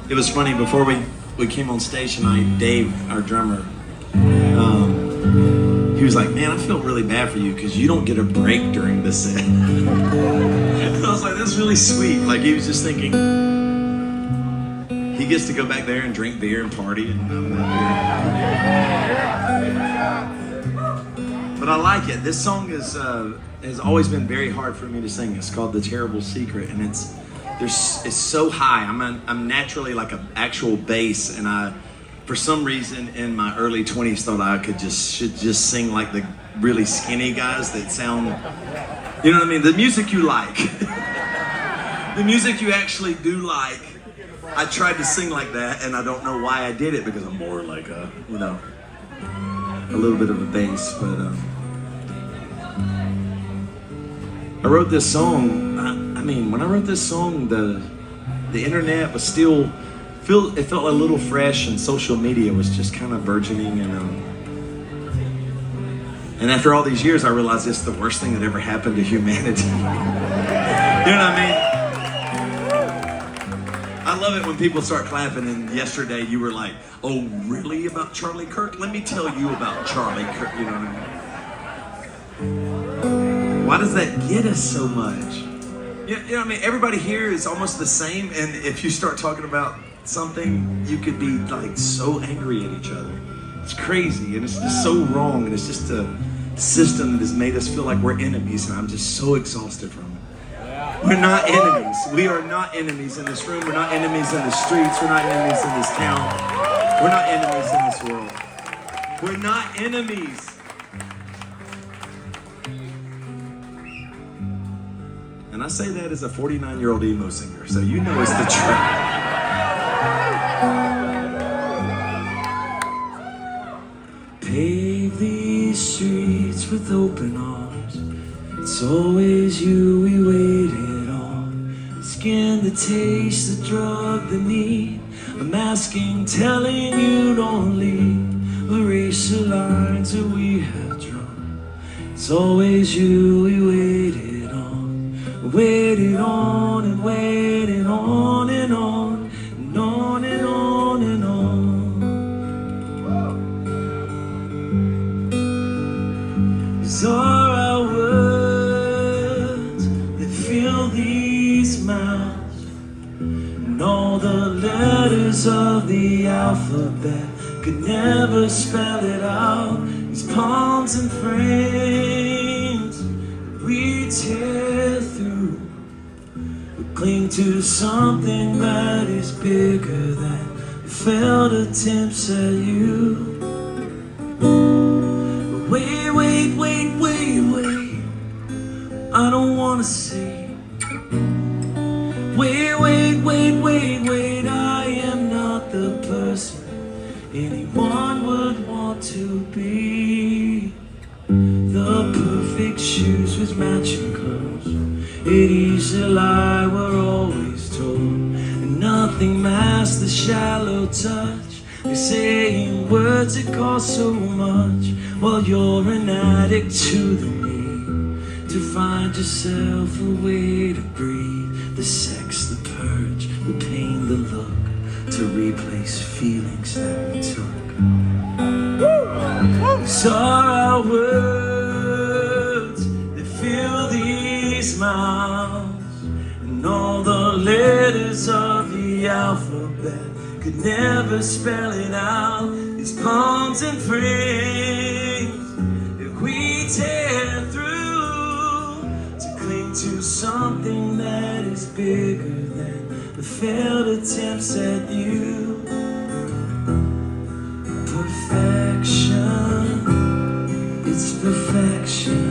It was funny, before we came on stage tonight, Dave, our drummer, he was like, man, I feel really bad for you because you don't get a break during this set. And I was like, that's really sweet. Like, he was just thinking, he gets to go back there and drink beer and party, and I'm not here. But I like it. This song has always been very hard for me to sing. It's called The Terrible Secret, and it's so high. I'm naturally like an actual bass, and I, for some reason, in my early 20s, thought I should just sing like the really skinny guys that sound, you know what I mean? The music you like, the music you actually do like. I tried to sing like that, and I don't know why I did it, because I'm more like a little bit of a bass. But I wrote this song. I mean, when I wrote this song, the internet was still it felt a little fresh, and social media was just kind of burgeoning, and after all these years, I realized it's the worst thing that ever happened to humanity. You know what I mean? I love it when people start clapping, and yesterday you were like, oh, really, about Charlie Kirk? Let me tell you about Charlie Kirk, you know what I mean? Why does that get us so much? You know what I mean? Everybody here is almost the same, and if you start talking about something, you could be like so angry at each other. It's crazy, and it's just so wrong, and it's just a system that has made us feel like we're enemies, and I'm just so exhausted from it. We're not enemies. We are not enemies in this room. We're not enemies in the streets. We're not enemies in this town. We're not enemies in this world. We're not enemies. And I say that as a 49-year-old emo singer, so you know it's the truth. Pave these streets with open arms. It's always you we waited on. Skin the taste, the drug, the need. I'm asking, telling you don't leave. Erase the lines that we have drawn. It's always you we waited on. Waited on and waited on and on and on and on and on. These are our words that fill these mouths, and all the letters of the alphabet could never spell it out. These palms and frames we tear through, we cling to something that is bigger than the failed attempts at you. Wait, wait, wait, wait, wait, I don't wanna see. Wait, wait, wait, wait, wait, I am not the person anyone would want to be. The perfect shoes with matching clothes, it is a lie we're always told, and nothing masks the shallow touch. They're saying words that cost so much, while you're an addict to the need to find yourself a way to breathe. The sex, the purge, the pain, the look, to replace feelings that we took. These are our words that fill these mouths, and all the letters of the alphabet could never spell it out. These palms and frames that we tear through, to cling to something that is bigger than the failed attempts at you. Perfection, it's perfection,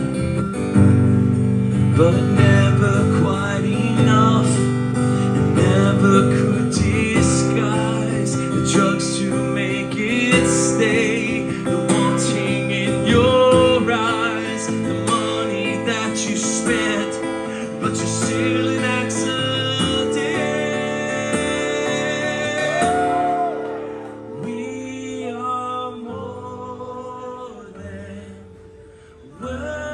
but never quite enough, and never could disguise the drugs to make it stay. The wanting in your eyes, the money that you spent, but you're still an accident. We are more than words.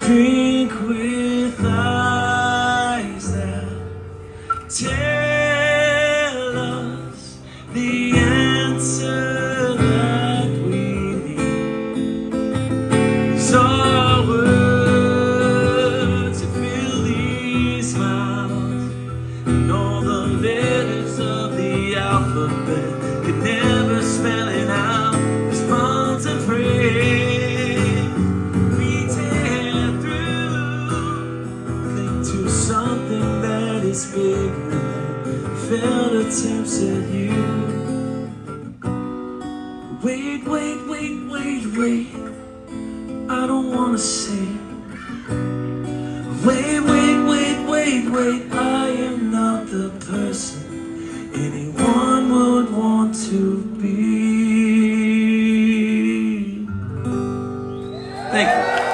drink with eyes that tell us the answer that we need. These are words that fill these mouths, and all the letters of the alphabet could never spell it out. Response and praise we tear through, cling to something that is bigger than failed attempts at you. Wait, wait, wait, wait, wait, I don't wanna say. Wait, wait, wait, wait, wait, I am not the person anyone would want to be. Thank you.